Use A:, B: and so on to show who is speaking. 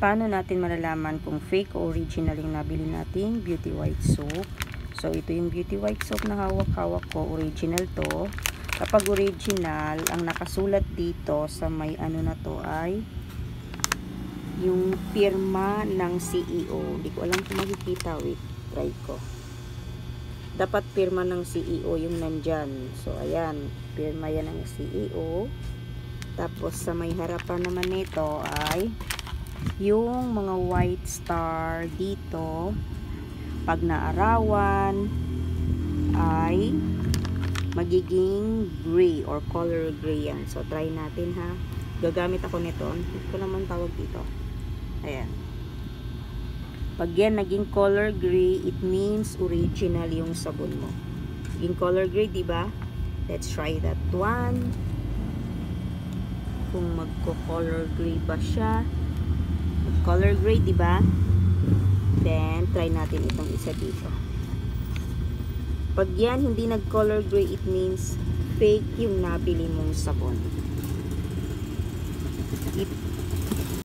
A: paano natin malalaman kung fake o original yung nabili nating beauty white soap? So, ito yung beauty white soap na hawak-hawak ko. Original to. Kapag original, ang nakasulat dito sa may ano na to ay yung pirma ng CEO. Hindi ko alam kung makikita. Wait, try ko. Dapat pirma ng CEO yung nandyan. So, ayan. Pirma yan ng CEO. Tapos, sa may harapan naman nito ay yung mga white star dito. Pag naarawan ay magiging gray or color gray yan. So, try natin ha. Gagamit ako nito. Hindi ko naman tawag dito. Ayan. Pag yan naging color gray, it means original yung sabon mo. Naging color gray, diba? Let's try that one. Kung magko-color gray ba siya. Color gray, diba? Then, try natin itong isa dito. Pag yan, hindi nag-color gray, it means fake yung nabili mong sabon.